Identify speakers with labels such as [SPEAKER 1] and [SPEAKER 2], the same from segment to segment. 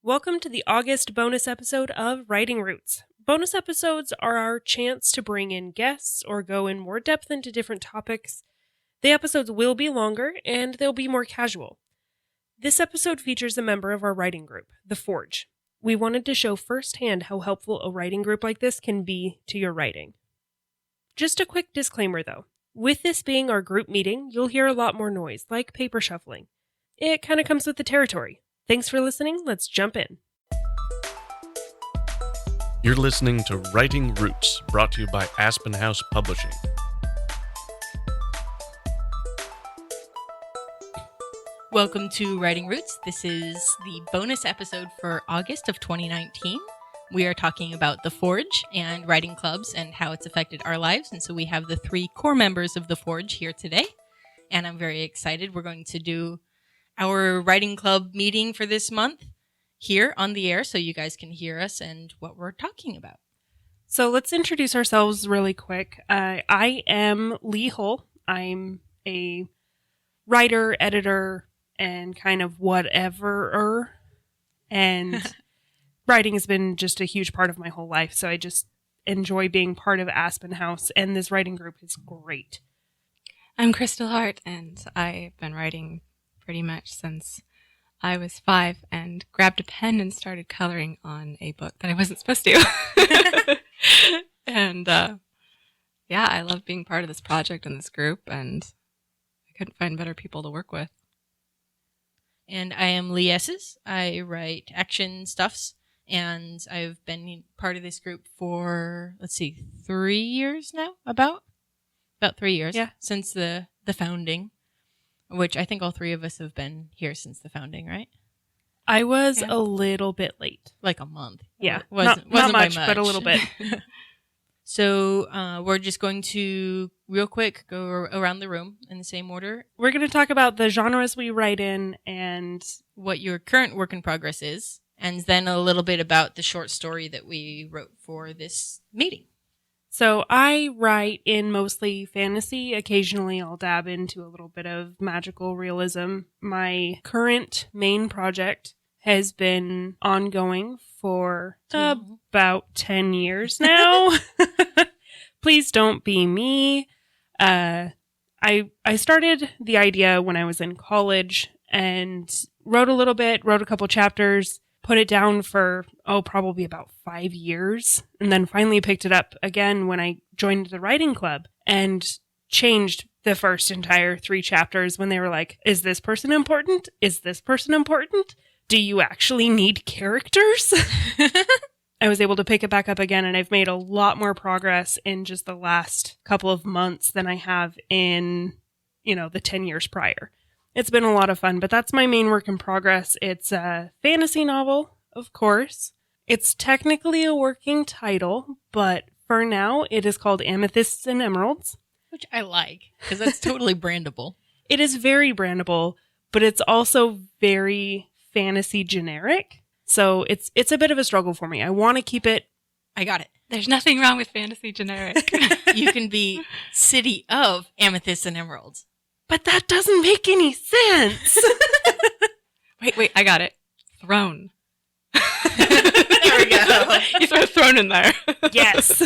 [SPEAKER 1] Welcome to the August bonus episode of Writing Roots. Bonus episodes are our chance to bring in guests or go in more depth into different topics. The episodes will be longer and they'll be more casual. This episode features a member of our writing group, The Forge. We wanted to show firsthand how helpful a writing group like this can be to your writing. Just a quick disclaimer though. With this being our group meeting, you'll hear a lot more noise, like paper shuffling. It kind of comes with the territory. Thanks for listening. Let's jump in.
[SPEAKER 2] You're listening to Writing Roots, brought to you by Aspen House Publishing.
[SPEAKER 3] Welcome to Writing Roots. This is the bonus episode for August of 2019. We are talking about The Forge and writing clubs and how it's affected our lives. And so we have the three core members of The Forge here today. And I'm very excited. We're going to do our writing club meeting for this month here on the air so you guys can hear us and what we're talking about.
[SPEAKER 1] So let's introduce ourselves really quick. I am Leigh. I'm a writer, editor, and kind of whatever. And writing has been just a huge part of my whole life. So I just enjoy being part of Aspen House, and this writing group is great.
[SPEAKER 4] I'm Hart, and I've been writing pretty much since I was 5 and grabbed a pen and started coloring on a book that I wasn't supposed to. And I love being part of this project and this group, and I couldn't find better people to work with.
[SPEAKER 3] And I am Leigh Esses. I write action stuffs, and I've been part of this group for, 3 years now, about 3 years.
[SPEAKER 1] Yeah.
[SPEAKER 3] Since the founding. Which I think all three of us have been here since the founding, right?
[SPEAKER 1] I was a little bit late.
[SPEAKER 3] Like a month.
[SPEAKER 1] Yeah.
[SPEAKER 3] Wasn't
[SPEAKER 1] not
[SPEAKER 3] by
[SPEAKER 1] much, but a little bit.
[SPEAKER 3] So we're just going to, real quick, go around the room in the same order.
[SPEAKER 1] We're going to talk about the genres we write in and
[SPEAKER 3] what your current work in progress is, and then a little bit about the short story that we wrote for this meeting.
[SPEAKER 1] So I write in mostly fantasy. Occasionally I'll dab into a little bit of magical realism. My current main project has been ongoing for about 10 years now. Please don't be me. I started the idea when I was in college and wrote a couple chapters, put it down for, probably about 5 years, and then finally picked it up again when I joined the writing club and changed the first entire 3 chapters when they were like, is this person important? Is this person important? Do you actually need characters? I was able to pick it back up again, and I've made a lot more progress in just the last couple of months than I have in, the 10 years prior. It's been a lot of fun, but that's my main work in progress. It's a fantasy novel, of course. It's technically a working title, but for now it is called Amethysts and Emeralds.
[SPEAKER 3] Which I like, because that's totally brandable.
[SPEAKER 1] It is very brandable, but it's also very fantasy generic. So it's a bit of a struggle for me. I want to keep it.
[SPEAKER 3] I got it.
[SPEAKER 4] There's nothing wrong with fantasy generic.
[SPEAKER 3] You can be City of Amethysts and Emeralds.
[SPEAKER 1] But that doesn't make any sense.
[SPEAKER 4] Wait, I got it. Throne.
[SPEAKER 3] There we go.
[SPEAKER 4] You throw a throne in there.
[SPEAKER 1] Yes.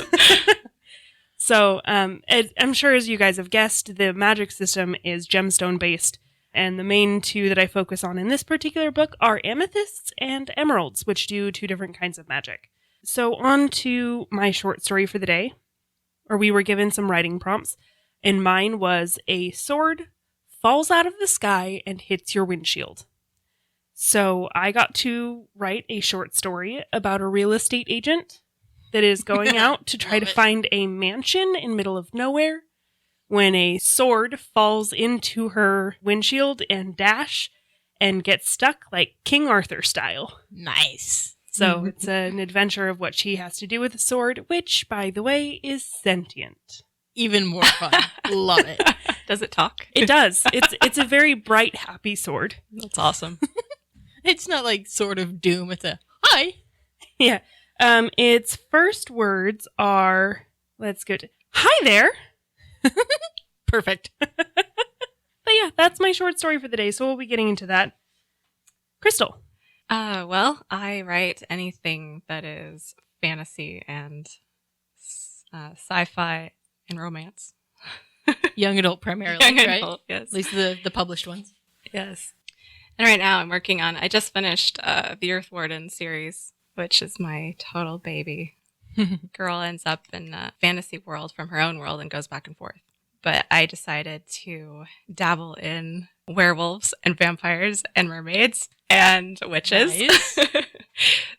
[SPEAKER 1] So, I'm sure as you guys have guessed, the magic system is gemstone based. And the main 2 that I focus on in this particular book are amethysts and emeralds, which do 2 different kinds of magic. So on to my short story for the day, or we were given some writing prompts. And mine was a sword falls out of the sky and hits your windshield. So I got to write a short story about a real estate agent that is going out to try to find a mansion in middle of nowhere when a sword falls into her windshield and dash and gets stuck like King Arthur style.
[SPEAKER 3] Nice.
[SPEAKER 1] So it's an adventure of what she has to do with a sword, which, by the way, is sentient.
[SPEAKER 3] Even more fun. Love it.
[SPEAKER 4] Does it talk?
[SPEAKER 1] It does. It's a very bright, happy sword.
[SPEAKER 4] That's awesome.
[SPEAKER 3] It's not like Sword of Doom. It's a hi.
[SPEAKER 1] Yeah. Its first words are, let's go to, hi there.
[SPEAKER 3] Perfect.
[SPEAKER 1] But yeah, that's my short story for the day. So we'll be getting into that. Crystal.
[SPEAKER 4] Well, I write anything that is fantasy and sci-fi and romance.
[SPEAKER 3] Young adult primarily,
[SPEAKER 4] Young
[SPEAKER 3] right?
[SPEAKER 4] adult, yes.
[SPEAKER 3] At least the published ones.
[SPEAKER 4] Yes. And right now I'm working on, I just finished the Earth Warden series, which is my total baby. Girl ends up in a fantasy world from her own world and goes back and forth. But I decided to dabble in werewolves and vampires and mermaids and witches.
[SPEAKER 3] Nice.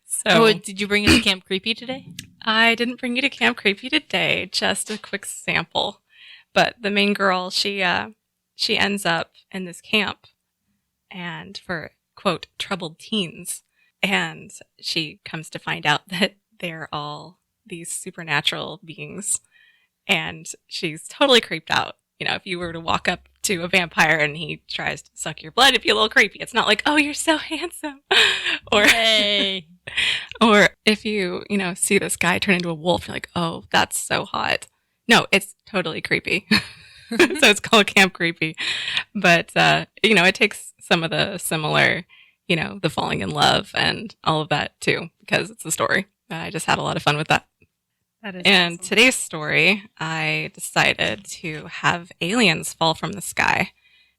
[SPEAKER 4] So
[SPEAKER 3] Did you bring in Camp Creepy today?
[SPEAKER 4] I didn't bring you to Camp Creepy today, just a quick sample. But the main girl, she ends up in this camp and for, quote, troubled teens. And she comes to find out that they're all these supernatural beings. And she's totally creeped out. You know, if you were to walk up to a vampire and he tries to suck your blood, it'd be a little creepy. It's not like, oh, you're so handsome. Or,
[SPEAKER 3] Hey.
[SPEAKER 4] or if you see this guy turn into a wolf, you're like, oh, that's so hot. No, it's totally creepy. So it's called Camp Creepy. But, it takes some of the similar, the falling in love and all of that too, because it's a story. I just had a lot of fun with that.
[SPEAKER 1] That is
[SPEAKER 4] And
[SPEAKER 1] awesome.
[SPEAKER 4] today's story, I decided to have aliens fall from the sky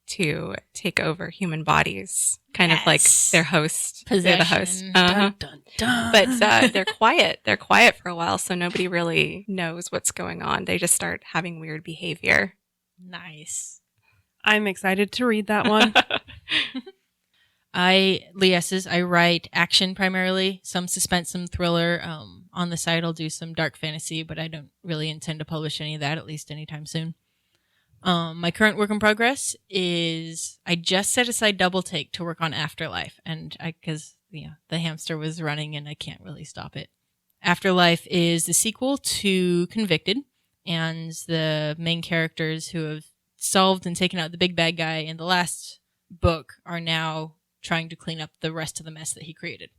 [SPEAKER 4] to take over human bodies, kind of like their host. They're the host.
[SPEAKER 3] Possession.
[SPEAKER 4] Uh-huh.
[SPEAKER 1] Dun, dun, dun.
[SPEAKER 4] But they're quiet. They're quiet for a while, so nobody really knows what's going on. They just start having weird behavior.
[SPEAKER 3] Nice.
[SPEAKER 1] I'm excited to read that one.
[SPEAKER 3] Leigh, Esses, I write action primarily, some suspense, some thriller. On the side, I'll do some dark fantasy, but I don't really intend to publish any of that, at least anytime soon. My current work in progress is I just set aside Double Take to work on Afterlife, and because the hamster was running and I can't really stop it. Afterlife is the sequel to Convicted, and the main characters who have solved and taken out the big bad guy in the last book are now trying to clean up the rest of the mess that he created.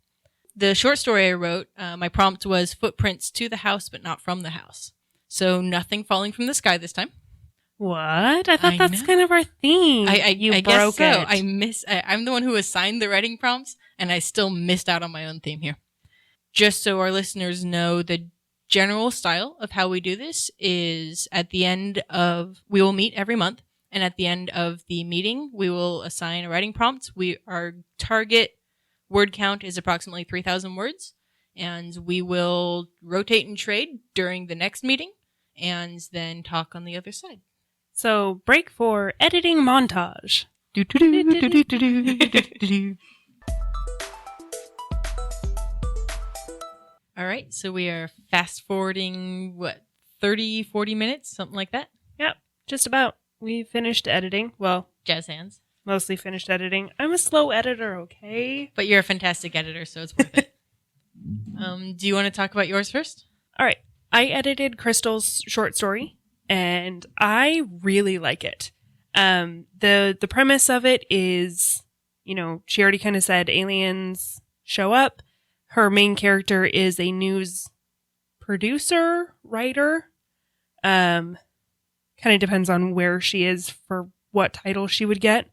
[SPEAKER 3] The short story I wrote, my prompt was footprints to the house, but not from the house. So nothing falling from the sky this time.
[SPEAKER 1] What? I thought
[SPEAKER 3] I
[SPEAKER 1] that's
[SPEAKER 3] know.
[SPEAKER 1] kind of our theme.
[SPEAKER 3] I
[SPEAKER 1] broke
[SPEAKER 3] guess so.
[SPEAKER 1] it.
[SPEAKER 3] I'm the one who assigned the writing prompts, and I still missed out on my own theme here. Just so our listeners know, the general style of how we do this is we will meet every month, and at the end of the meeting, we will assign a writing prompt. Our target word count is approximately 3,000 words, and we will rotate and trade during the next meeting, and then talk on the other side.
[SPEAKER 1] So, break for editing montage.
[SPEAKER 3] All right, so we are fast forwarding, 30, 40 minutes, something like that?
[SPEAKER 1] Yep, just about. We finished editing. Well,
[SPEAKER 3] Jazz hands.
[SPEAKER 1] mostly finished editing. I'm a slow editor, okay?
[SPEAKER 3] But you're a fantastic editor, so it's worth it. Do you want to talk about yours first?
[SPEAKER 1] All right. I edited Crystal's short story, and I really like it. The premise of it is, she already kind of said aliens show up. Her main character is a news producer, writer. Kind of depends on where she is for what title she would get.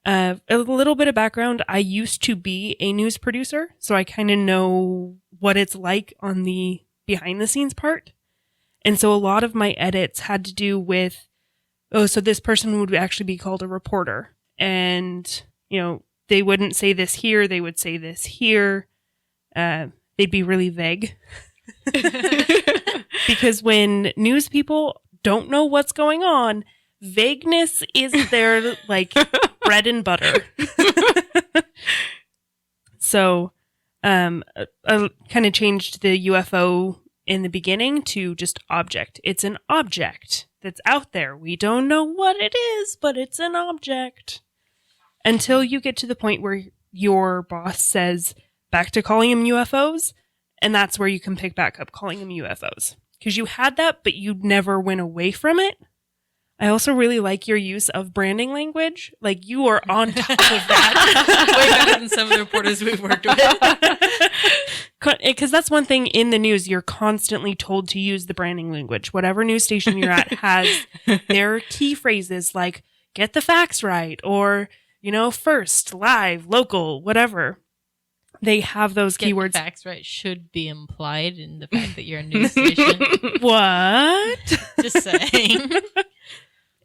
[SPEAKER 1] A little bit of background. I used to be a news producer, so I kind of know what it's like on the behind the scenes part. And so a lot of my edits had to do with, so this person would actually be called a reporter. And, they wouldn't say this here. They would say this here. They'd be really vague. Because when news people don't know what's going on, vagueness is their, bread and butter. So, I kind of changed the UFO in the beginning to just object. It's an object that's out there. We don't know what it is, but it's an object. Until you get to the point where your boss says, back to calling them UFOs, and that's where you can pick back up calling them UFOs. Because you had that, but you never went away from it. I also really like your use of branding language. You are on top of that.
[SPEAKER 3] Way better than some of the reporters we've worked with.
[SPEAKER 1] Because that's one thing in the news, you're constantly told to use the branding language. Whatever news station you're at has their key phrases like, get the facts right, or, first, live, local, whatever. they have those
[SPEAKER 3] Get
[SPEAKER 1] keywords.
[SPEAKER 3] the facts right should be implied in the fact that you're a news station.
[SPEAKER 1] What?
[SPEAKER 3] Just saying.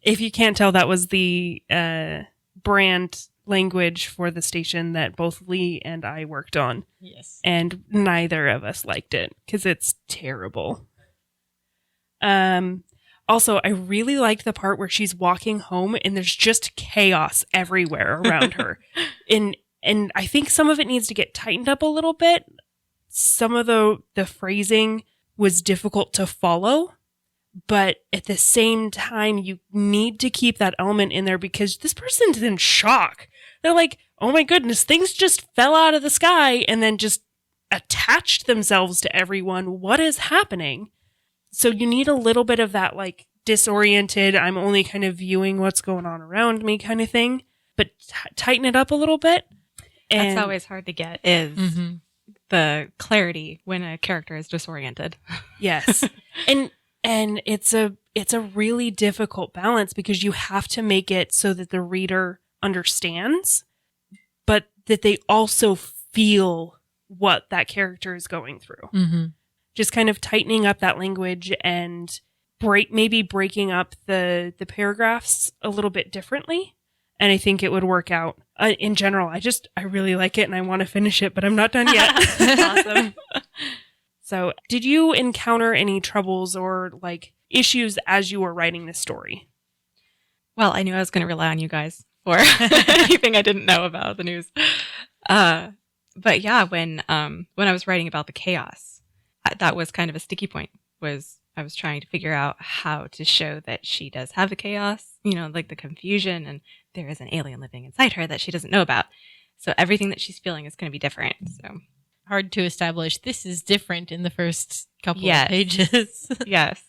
[SPEAKER 1] If you can't tell, that was the brand language for the station that both Leigh and I worked on.
[SPEAKER 3] Yes.
[SPEAKER 1] And neither of us liked it because it's terrible. Also, I really liked the part where she's walking home and there's just chaos everywhere around her. And I think some of it needs to get tightened up a little bit. Some of the phrasing was difficult to follow. But at the same time, you need to keep that element in there because this person's in shock. They're like, oh my goodness, things just fell out of the sky and then just attached themselves to everyone. What is happening? So you need a little bit of that like disoriented, I'm only kind of viewing what's going on around me kind of thing. But tighten it up a little bit. And
[SPEAKER 4] That's always hard to get is the clarity when a character is disoriented.
[SPEAKER 1] yes. And it's a really difficult balance because you have to make it so that the reader understands, but that they also feel what that character is going through.
[SPEAKER 3] Mm-hmm.
[SPEAKER 1] Just kind of tightening up that language and breaking up the paragraphs a little bit differently. And I think it would work out. In general, I really like it and I want to finish it, but I'm not done yet.
[SPEAKER 4] Awesome.
[SPEAKER 1] So, did you encounter any troubles or like issues as you were writing this story?
[SPEAKER 4] Well, I knew I was going to rely on you guys for anything I didn't know about the news. But yeah, when I was writing about the chaos, that was kind of a sticky point. I was trying to figure out how to show that she does have the chaos, like the confusion, and there is an alien living inside her that she doesn't know about. So everything that she's feeling is going to be different. So.
[SPEAKER 3] Hard to establish this is different in the first couple of pages.
[SPEAKER 4] Yes.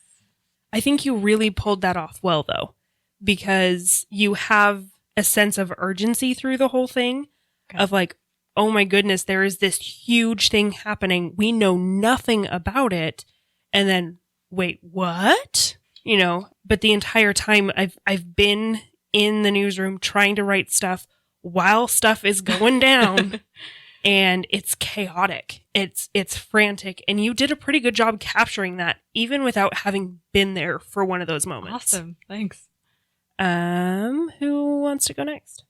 [SPEAKER 1] I think you really pulled that off well, though, because you have a sense of urgency through the whole thing of like, oh my goodness, there is this huge thing happening. We know nothing about it. And then, wait, what? But the entire time I've been in the newsroom trying to write stuff while stuff is going down. And it's chaotic. It's frantic. And you did a pretty good job capturing that, even without having been there for one of those moments.
[SPEAKER 4] Awesome. Thanks.
[SPEAKER 1] Who wants to go next?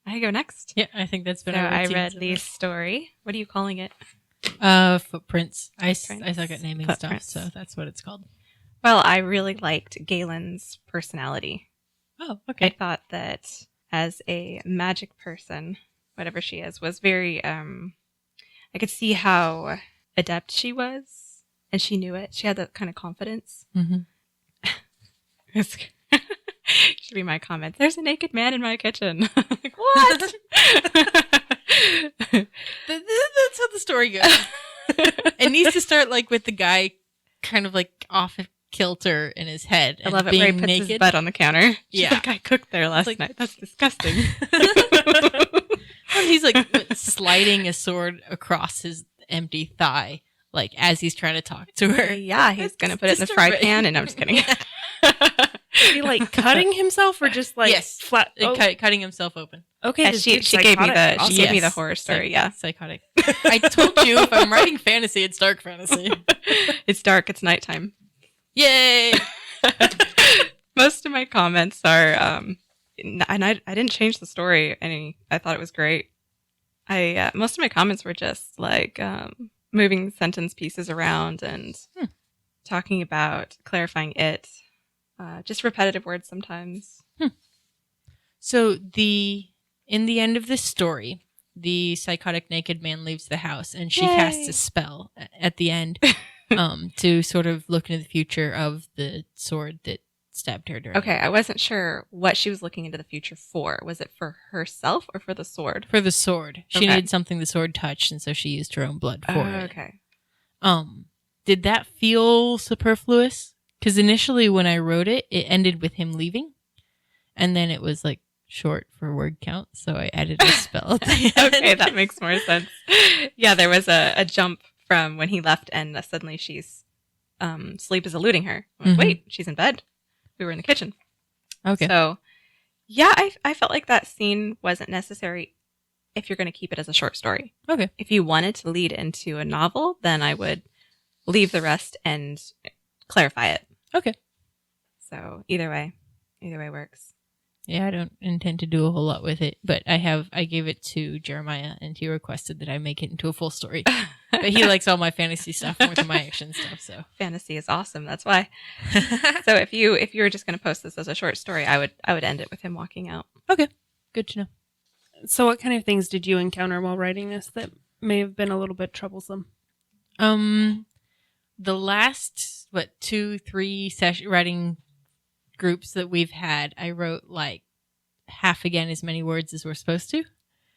[SPEAKER 4] I go next.
[SPEAKER 3] Yeah, I think that's been
[SPEAKER 4] So
[SPEAKER 3] our
[SPEAKER 4] I
[SPEAKER 3] routine
[SPEAKER 4] read
[SPEAKER 3] so
[SPEAKER 4] Leigh's story. What are you calling it?
[SPEAKER 3] Footprints. I suck at naming
[SPEAKER 4] Footprints.
[SPEAKER 3] stuff, so that's what it's called.
[SPEAKER 4] Well, I really liked Galen's personality.
[SPEAKER 3] Oh,
[SPEAKER 4] I
[SPEAKER 3] okay.
[SPEAKER 4] thought that as a magic person, whatever she is, was very, I could see how adept she was, and she knew it. She had that kind of confidence.
[SPEAKER 3] Mm-hmm.
[SPEAKER 4] Should be my comment. There's a naked man in my kitchen. Like, what?
[SPEAKER 3] That's how the story goes. It needs to start like with the guy kind of like off kilter in his head.
[SPEAKER 4] I love it where he puts his butt on the counter. She's
[SPEAKER 3] Yeah.
[SPEAKER 4] like, I cooked there last night. That's disgusting.
[SPEAKER 3] And he's like sliding a sword across his empty thigh, like as he's trying to talk to her.
[SPEAKER 4] Yeah, he's going to put it in the fry pan, and I'm just kidding.
[SPEAKER 1] Is he like cutting himself or just like
[SPEAKER 3] Yes.
[SPEAKER 1] flat? Oh,
[SPEAKER 3] Cutting himself open.
[SPEAKER 1] okay.
[SPEAKER 4] Yeah,
[SPEAKER 1] this
[SPEAKER 4] she
[SPEAKER 1] dude's
[SPEAKER 4] gave me
[SPEAKER 1] psychotic.
[SPEAKER 4] she gave me the
[SPEAKER 3] Yes.
[SPEAKER 4] horror story. Yeah,
[SPEAKER 3] Psychotic. I told you if I'm writing fantasy, it's dark fantasy.
[SPEAKER 4] it's dark. It's nighttime.
[SPEAKER 3] Yay!
[SPEAKER 4] Most of my comments are, and I didn't change the story any. I thought it was great. Most of my comments were just like moving sentence pieces around and talking about clarifying it. Just repetitive words sometimes.
[SPEAKER 3] So in the end of this story, the psychotic naked man leaves the house and she casts a spell at the end to sort of look into the future of the sword that stabbed her during.
[SPEAKER 4] Okay, I wasn't sure what she was looking into the future for. Was it for herself or for the sword?
[SPEAKER 3] For the sword. She
[SPEAKER 4] Okay.
[SPEAKER 3] needed something the sword touched, and so she used her own blood for it.
[SPEAKER 4] Okay.
[SPEAKER 3] Did that feel superfluous? Because initially when I wrote it, it ended with him leaving. And then it was like short for word count, so I added a spell at the end.
[SPEAKER 4] Okay, that makes more sense. Yeah, there was a jump from when he left, and suddenly she's sleep is eluding her. I'm like,
[SPEAKER 3] Mhm.
[SPEAKER 4] wait, she's in bed. We were in the kitchen.
[SPEAKER 3] Okay.
[SPEAKER 4] So, yeah, I felt like that scene wasn't necessary if you're going to keep it as a short story.
[SPEAKER 3] Okay.
[SPEAKER 4] If you wanted to lead into a novel, then I would leave the rest and clarify it.
[SPEAKER 3] Okay.
[SPEAKER 4] So either way works.
[SPEAKER 3] Yeah, I don't intend to do a whole lot with it, but I gave it to Jeremiah and he requested that I make it into a full story. But he likes all my fantasy stuff more than my action stuff, so.
[SPEAKER 4] Fantasy is awesome. That's why. So if you were just going to post this as a short story, I would end it with him walking out.
[SPEAKER 3] Okay. Good to know.
[SPEAKER 1] So what kind of things did you encounter while writing this that may have been a little bit troublesome?
[SPEAKER 3] The last 2-3 writing groups that we've had, I wrote like half again as many words as we're supposed to.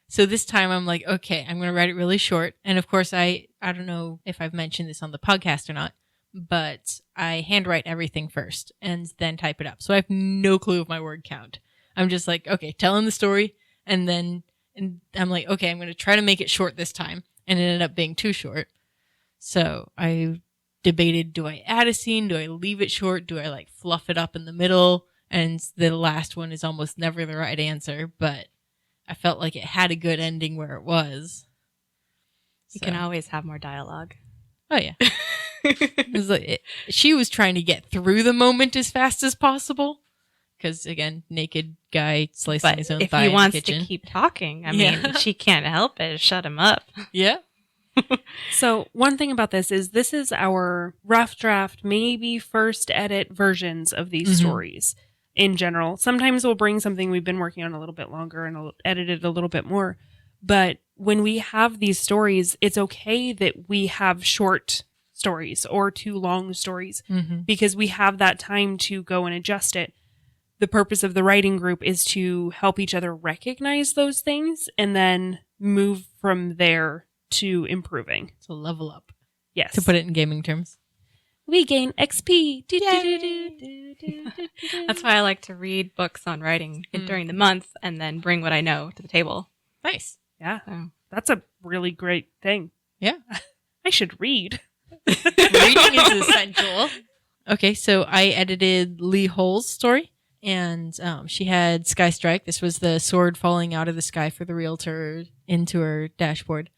[SPEAKER 3] So this time I'm like, okay, I'm going to write it really short. And of course, I don't know if I've mentioned this on the podcast or not, but I handwrite everything first and then type it up. So I have no clue of my word count. I'm just like, okay, telling the story. And I'm like, okay, I'm going to try to make it short this time. And it ended up being too short. So I debated, do I add a scene? Do I leave it short? Do I like fluff it up in the middle? And the last one is almost never the right answer, but I felt like it had a good ending where it was.
[SPEAKER 4] You can always have more dialogue.
[SPEAKER 3] Oh yeah. It was like she was trying to get through the moment as fast as possible. Because again, naked guy slicing his own thigh in the kitchen. If he wants to
[SPEAKER 4] keep talking, I mean, she can't help it. Shut him up.
[SPEAKER 3] Yeah.
[SPEAKER 1] So one thing about this is our rough draft, maybe first edit versions of these stories in general. Sometimes we'll bring something we've been working on a little bit longer and edit it a little bit more. But when we have these stories, it's okay that we have short stories or too long stories because we have that time to go and adjust it. The purpose of the writing group is to help each other recognize those things and then move from there to improving.
[SPEAKER 3] So level up.
[SPEAKER 1] Yes.
[SPEAKER 3] To put it in gaming terms.
[SPEAKER 1] We gain XP.
[SPEAKER 4] That's why I like to read books on writing during the month and then bring what I know to the table.
[SPEAKER 3] Nice.
[SPEAKER 1] Yeah. That's a really great thing.
[SPEAKER 3] Yeah.
[SPEAKER 1] I should read.
[SPEAKER 3] Reading is essential. Okay, so I edited Leigh Hull's story. And she had Sky Strike. This was the sword falling out of the sky for the realtor into her dashboard.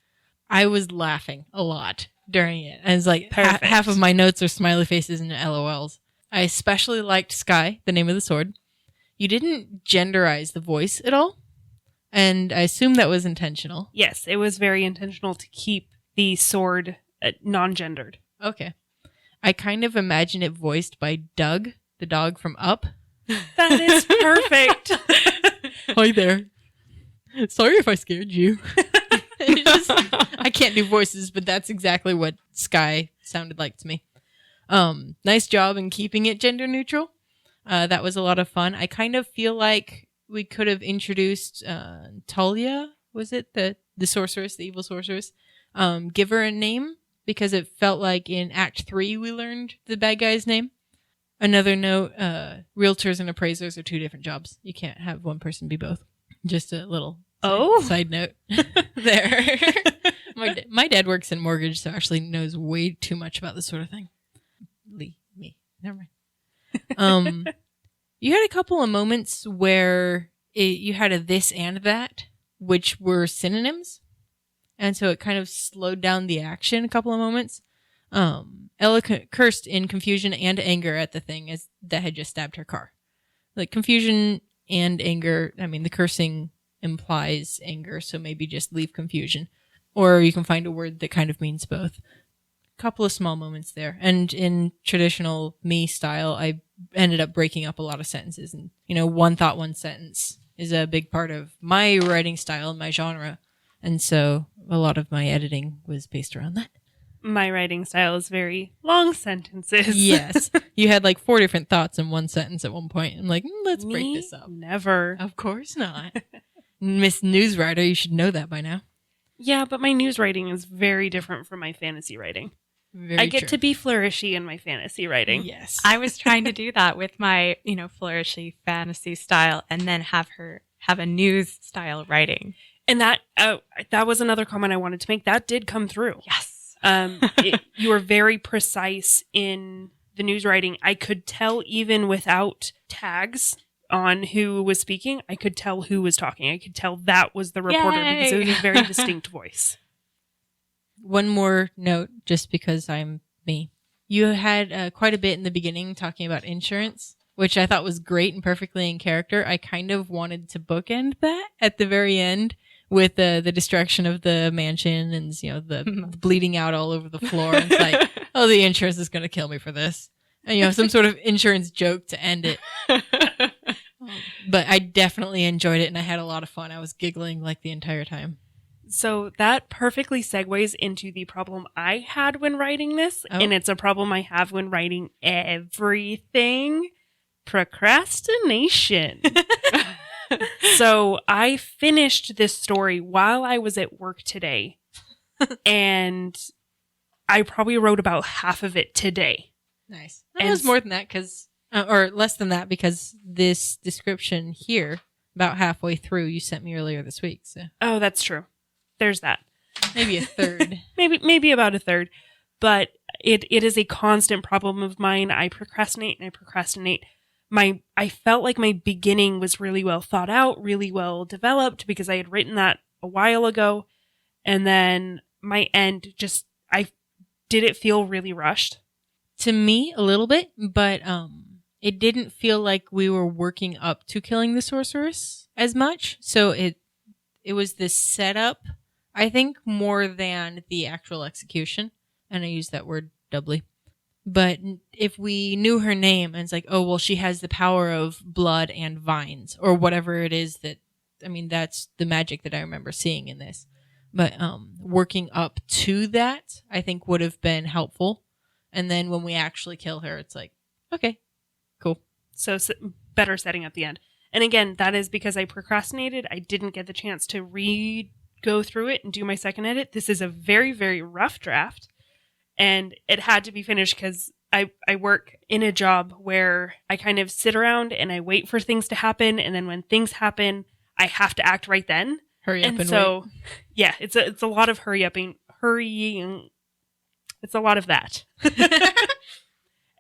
[SPEAKER 3] I was laughing a lot during it. And it's like half of my notes are smiley faces and LOLs. I especially liked Sky, the name of the sword. You didn't genderize the voice at all. And I assume that was intentional.
[SPEAKER 1] Yes, it was very intentional to keep the sword non-gendered.
[SPEAKER 3] Okay. I kind of imagine it voiced by Doug, the dog from Up.
[SPEAKER 1] That is perfect.
[SPEAKER 3] Hi there. Sorry if I scared you. I can't do voices, but that's exactly what Sky sounded like to me. Nice job in keeping it gender neutral. That was a lot of fun. I kind of feel like we could have introduced Talia, was it? The sorceress, the evil sorceress. Give her a name, because it felt like in Act 3 we learned the bad guy's name. Another note, realtors and appraisers are two different jobs. You can't have one person be both. Just a little side note there. My dad works in mortgage, so actually knows way too much about this sort of thing. Me. Never mind. You had a couple of moments where you had a this and that, which were synonyms. And so it kind of slowed down the action a couple of moments. Ella cursed in confusion and anger at the thing that had just stabbed her car. Like confusion and anger. I mean, the cursing implies anger, so maybe just leave confusion. Or you can find a word that kind of means both. A couple of small moments there. And in traditional me style, I ended up breaking up a lot of sentences. And, one thought, one sentence is a big part of my writing style and my genre. And so a lot of my editing was based around that.
[SPEAKER 1] My writing style is very long sentences.
[SPEAKER 3] Yes. You had like 4 different thoughts in one sentence at one point. I'm like, let's break this up.
[SPEAKER 1] Never.
[SPEAKER 3] Of course not. Miss Newswriter, you should know that by now.
[SPEAKER 1] Yeah, but my news writing is very different from my fantasy writing. I get to be flourishy in my fantasy writing.
[SPEAKER 3] Yes.
[SPEAKER 4] I was trying to do that with my, flourishy fantasy style and then have her have a news style writing.
[SPEAKER 1] And that was another comment I wanted to make. That did come through.
[SPEAKER 4] Yes.
[SPEAKER 1] You were very precise in the news writing. I could tell even without tags on who was speaking, I could tell who was talking. I could tell that was the reporter because it was a very distinct voice.
[SPEAKER 3] One more note, just because I'm me. You had quite a bit in the beginning talking about insurance, which I thought was great and perfectly in character. I kind of wanted to bookend that at the very end with the destruction of the mansion and the bleeding out all over the floor. And it's like, oh, the insurance is going to kill me for this. And some sort of insurance joke to end it. But I definitely enjoyed it, and I had a lot of fun. I was giggling like the entire time.
[SPEAKER 1] So that perfectly segues into the problem I had when writing this, and it's a problem I have when writing everything. Procrastination. So I finished this story while I was at work today, and I probably wrote about half of it today.
[SPEAKER 3] Nice. It was more than that or less than that, because this description here, about halfway through, you sent me earlier this week. So.
[SPEAKER 1] Oh, that's true. There's that.
[SPEAKER 3] Maybe a third.
[SPEAKER 1] maybe about a third. But it is a constant problem of mine. I procrastinate and I procrastinate. I felt like my beginning was really well thought out, really well developed, because I had written that a while ago. And then my end did it feel really rushed?
[SPEAKER 3] To me, a little bit, but it didn't feel like we were working up to killing the sorceress as much. So it was this setup, I think, more than the actual execution. And I use that word doubly. But if we knew her name and it's like, oh, well, she has the power of blood and vines or whatever it is that's the magic that I remember seeing in this. But working up to that, I think, would have been helpful. And then when we actually kill her, it's like, okay, cool.
[SPEAKER 1] So better setting up the end. And again, that is because I procrastinated. I didn't get the chance to go through it and do my second edit. This is a very, very rough draft. And it had to be finished because I work in a job where I kind of sit around and I wait for things to happen. And then when things happen, I have to act right then.
[SPEAKER 3] Hurry up and
[SPEAKER 1] so,
[SPEAKER 3] wait.
[SPEAKER 1] Yeah, it's a lot of hurrying. It's a lot of that.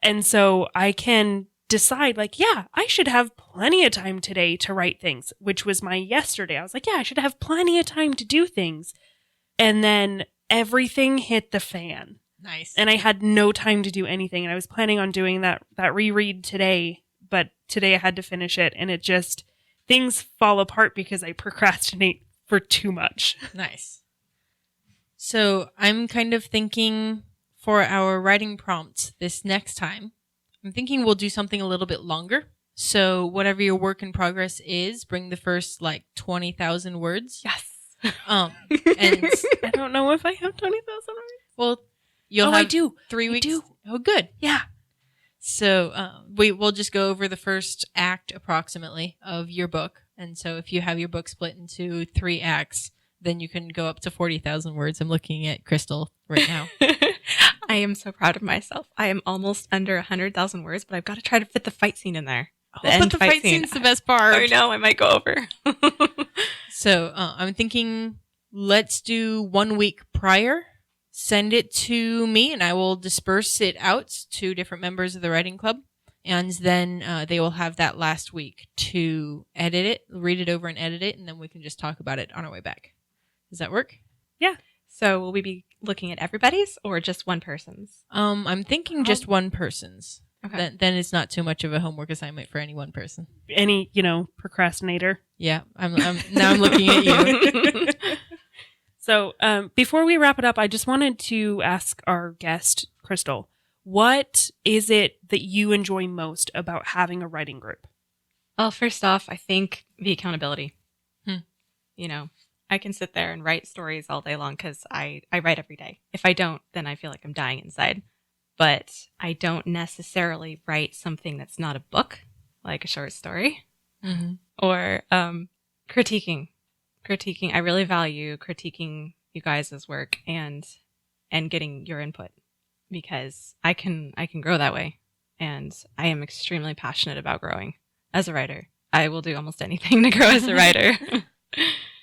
[SPEAKER 1] And so I can decide I should have plenty of time today to write things, which was my yesterday. I was like, I should have plenty of time to do things. And then everything hit the fan.
[SPEAKER 3] Nice.
[SPEAKER 1] And I had no time to do anything. And I was planning on doing that reread today, but today I had to finish it. And it just, things fall apart because I procrastinate for too much.
[SPEAKER 3] Nice. So I'm kind of thinking for our writing prompt this next time, I'm thinking we'll do something a little bit longer. So whatever your work in progress is, bring the first 20,000 words.
[SPEAKER 1] Yes.
[SPEAKER 3] And
[SPEAKER 1] I don't know if I have 20,000 words.
[SPEAKER 3] Well, you'll have
[SPEAKER 1] I do.
[SPEAKER 3] 3 weeks.
[SPEAKER 1] I do.
[SPEAKER 3] Oh, good.
[SPEAKER 1] Yeah.
[SPEAKER 3] So we'll just go over the first act approximately of your book. And so if you have your book split into 3 acts, then you can go up to 40,000 words. I'm looking at Crystal right now.
[SPEAKER 4] I am so proud of myself. I am almost under 100,000 words, but I've got to try to fit the fight scene in there.
[SPEAKER 3] But the fight scene's the best part.
[SPEAKER 4] I know, I might go over.
[SPEAKER 3] So I'm thinking let's do 1 week prior. Send it to me and I will disperse it out to different members of the writing club. And then they will have that last week to edit it, read it over and edit it. And then we can just talk about it on our way back. Does that work?
[SPEAKER 1] Yeah.
[SPEAKER 4] So will we be looking at everybody's or just one person's?
[SPEAKER 3] I'm thinking just one person's.
[SPEAKER 4] Okay.
[SPEAKER 3] Then it's not too much of a homework assignment for any one person.
[SPEAKER 1] Any, procrastinator.
[SPEAKER 3] Yeah. I'm now I'm looking at you.
[SPEAKER 1] So before we wrap it up, I just wanted to ask our guest, Crystal, what is it that you enjoy most about having a writing group?
[SPEAKER 4] Well, first off, I think the accountability. I can sit there and write stories all day long because I write every day. If I don't, then I feel like I'm dying inside. But I don't necessarily write something that's not a book, like a short story, or critiquing. I really value critiquing you guys' work and getting your input because I can grow that way. And I am extremely passionate about growing as a writer. I will do almost anything to grow as a writer.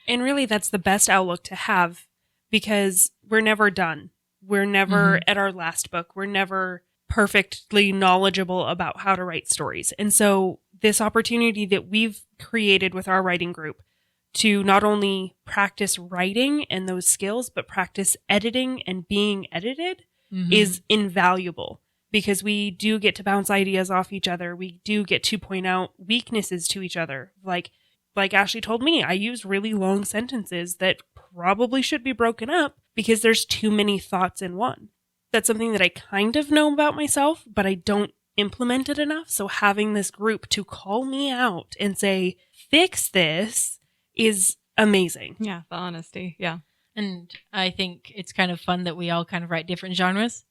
[SPEAKER 1] And really, that's the best outlook to have because we're never done. We're never at our last book. We're never perfectly knowledgeable about how to write stories. And so this opportunity that we've created with our writing group to not only practice writing and those skills, but practice editing and being edited is invaluable, because we do get to bounce ideas off each other. We do get to point out weaknesses to each other. Like Ashley told me, I use really long sentences that probably should be broken up because there's too many thoughts in one. That's something that I kind of know about myself, but I don't implement it enough. So having this group to call me out and say, fix this, is amazing.
[SPEAKER 4] Yeah, the honesty. Yeah.
[SPEAKER 3] And I think it's kind of fun that we all kind of write different genres,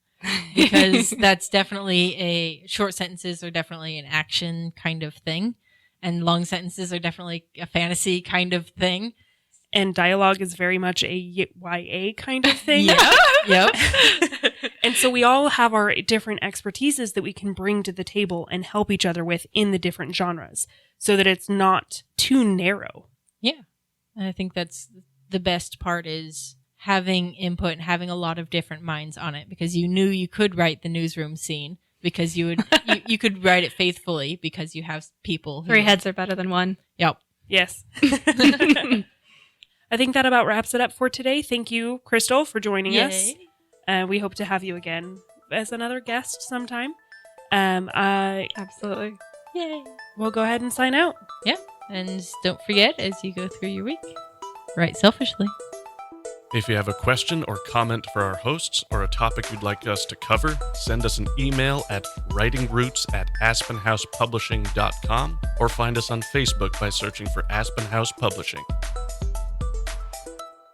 [SPEAKER 3] because that's definitely short sentences are definitely an action kind of thing, and long sentences are definitely a fantasy kind of thing.
[SPEAKER 1] And dialogue is very much a YA kind of thing.
[SPEAKER 3] Yep.
[SPEAKER 1] And so we all have our different expertises that we can bring to the table and help each other with in the different genres, so that it's not too narrow.
[SPEAKER 3] Yeah. And I think that's the best part, is having input and having a lot of different minds on it, because you knew you could write the newsroom scene, because you could write it faithfully, because you have people who...
[SPEAKER 4] 3 heads are better than 1.
[SPEAKER 3] Yep.
[SPEAKER 1] Yes. I think that about wraps it up for today. Thank you, Crystal, for joining us. We hope to have you again as another guest sometime.
[SPEAKER 4] Absolutely.
[SPEAKER 3] Yay.
[SPEAKER 1] We'll go ahead and sign out.
[SPEAKER 3] Yeah. And don't forget, as you go through your week, write selfishly.
[SPEAKER 2] If you have a question or comment for our hosts, or a topic you'd like us to cover, send us an email at writingroots@aspenhousepublishing.com, or find us on Facebook by searching for Aspen House Publishing.